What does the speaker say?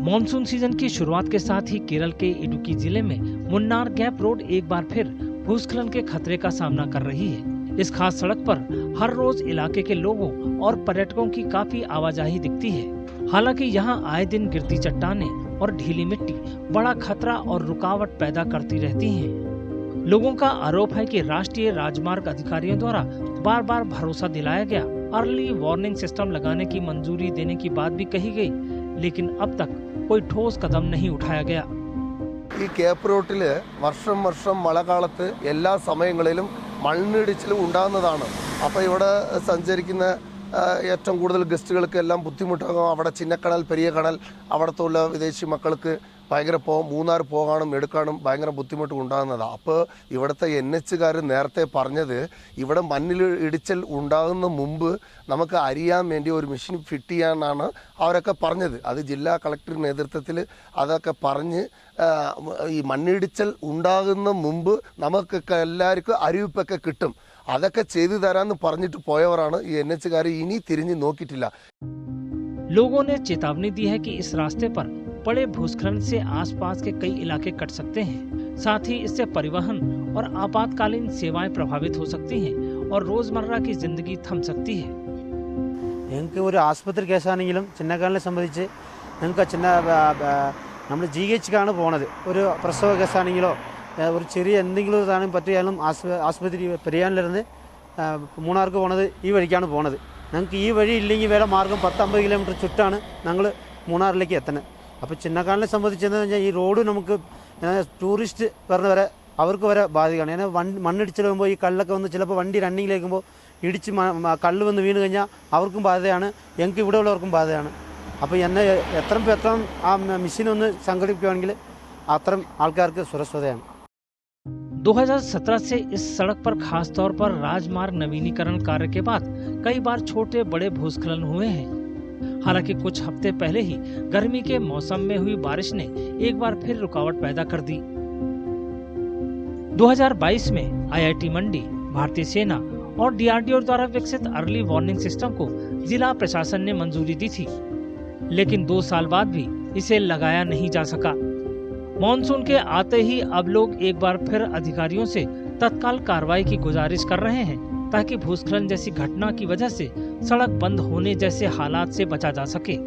Monsoon season की शुरुआत के साथ ही केरल के इडुक्की जिले में मुन्नार गैप रोड एक बार फिर भूस्खलन के खतरे का सामना कर रही है। इस खास सड़क पर हर रोज इलाके के लोगों और पर्यटकों की काफी आवाजाही दिखती है। हालांकि यहां आए दिन गिरती चट्टानें और ढीली मिट्टी बड़ा खतरा और रुकावट पैदा करती रहती हैं। लोगों का आरोप है कि राष्ट्रीय राजमार्ग अधिकारियों द्वारा बार बार भरोसा दिलाया गया, अर्ली वार्निंग सिस्टम लगाने की मंजूरी देने की बात भी कही गई, लेकिन अब तक कोई ठोस कदम नहीं उठाया गया। ഈ കേപ്പ് റോട്ടിൽ വർഷം മഴക്കാലത്ത് എല്ലാ സമയങ്ങളിലും മണ്ണിടിച്ചിൽ ഉണ്ടാകുന്നതാണ്. അപ്പോൾ ഇവിടെ സഞ്ചരിക്കുന്ന ഏറ്റവും കൂടുതൽ ഗസ്റ്റുകൾക്ക് എല്ലാം ബുദ്ധിമുട്ടാകും. അവിടെ ചിന്നക്കടൽ, പെരിയ കടൽ, അവിടത്തുള്ള വിദേശി മക്കൾക്ക് ഭയങ്കര മൂന്നാർ പോകാനും എടുക്കാനും ഭയങ്കര ബുദ്ധിമുട്ട് ഉണ്ടാകുന്നതാണ്. അപ്പോൾ ഇവിടുത്തെ NHകാർ നേരത്തെ പറഞ്ഞത് ഇവിടെ മണ്ണിൽ ഇടിച്ചൽ ഉണ്ടാകുന്ന മുമ്പ് നമുക്ക് അറിയാൻ വേണ്ടി ഒരു മെഷീൻ ഫിറ്റ് ചെയ്യാനാണ് അവരൊക്കെ പറഞ്ഞത്. അത് ജില്ലാ കളക്ടർ നേതൃത്വത്തിൽ അതൊക്കെ പറഞ്ഞ് ഈ മണ്ണിടിച്ചൽ ഉണ്ടാകുന്ന മുമ്പ് നമുക്കൊക്കെ എല്ലാവർക്കും അറിയിപ്പൊക്കെ കിട്ടും. അതൊക്കെ ചെയ്തു തരാമെന്ന് പറഞ്ഞിട്ട് പോയവരാണ് ഈ NHകാർ ഇനി തിരിഞ്ഞു നോക്കിയിട്ടില്ല. लोगों ने चेतावनी दी है कि इस रास्ते पर बड़े भूस्खलन से आसपास के कई इलाके कट सकते हैं। साथ ही इससे परिवहन और आपातकालीन सेवाएं प्रभावित हो सकती हैं और रोजमर्रा की जिंदगी थम सकती है। ഞങ്ങൾക്ക് ഒരു ആശുപത്രി കേസാണെങ്കിലും ചിന്നക്കാലിനെ സംബന്ധിച്ച് ഞങ്ങൾക്ക് നമ്മൾ GHക്കാണ് പോണത്. ഒരു പ്രസവ കേസാണെങ്കിലോ ഒരു ചെറിയ എന്തെങ്കിലും ഒരു സാധനം പറ്റിയാലും ആശുപത്രി പെരിയാനിലിരുന്ന് മൂന്നാർക്ക് പോണത് ഈ വഴിക്കാണ് പോണത്. ഞങ്ങൾക്ക് ഈ വഴി ഇല്ലെങ്കിൽ വേറെ മാർഗം 10-50 കിലോമീറ്റർ ചുറ്റാണ് ഞങ്ങൾ മൂന്നാറിലേക്ക് എത്തുന്നത്. അപ്പോൾ ചിന്നക്കാലിനെ സംബന്ധിച്ചെന്ന് പറഞ്ഞാൽ ഈ റോഡ് നമുക്ക് ടൂറിസ്റ്റ് വരുന്നവരെ അവർക്ക് വരെ ബാധിക്കുകയാണ്. ഞാൻ മണ്ണിടിച്ചിൽ വരുമ്പോൾ ഈ കല്ലൊക്കെ വന്ന് ചിലപ്പോൾ വണ്ടി റണ്ണിങ്ങിലേക്കുമ്പോൾ ഇടിച്ച് കല്ല് വന്ന് വീണ് കഴിഞ്ഞാൽ അവർക്കും ബാധയാണ്, ഞങ്ങൾക്ക് ഇവിടെ ഉള്ളവർക്കും ബാധയാണ്. അപ്പോൾ എന്നെ എത്ര ആ മെഷീൻ ഒന്ന് സംഘടിപ്പിക്കുകയാണെങ്കിൽ അത്തരം ആൾക്കാർക്ക് സുരക്ഷിതയാണ്. 2017 से इस सड़क पर खास तौर पर राजमार्ग नवीनीकरण कार्य के बाद कई बार छोटे बड़े भूस्खलन हुए हैं। हालांकि कुछ हफ्ते पहले ही गर्मी के मौसम में हुई बारिश ने एक बार फिर रुकावट पैदा कर दी। 2022 में IIT मंडी, भारतीय सेना और DRDO द्वारा विकसित अर्ली वार्निंग सिस्टम को जिला प्रशासन ने मंजूरी दी थी, लेकिन 2 साल बाद भी इसे लगाया नहीं जा सका। मॉनसून के आते ही अब लोग एक बार फिर अधिकारियों से तत्काल कार्रवाई की गुजारिश कर रहे हैं ताकि भूस्खलन जैसी घटना की वजह से सड़क बंद होने जैसे हालात से बचा जा सके।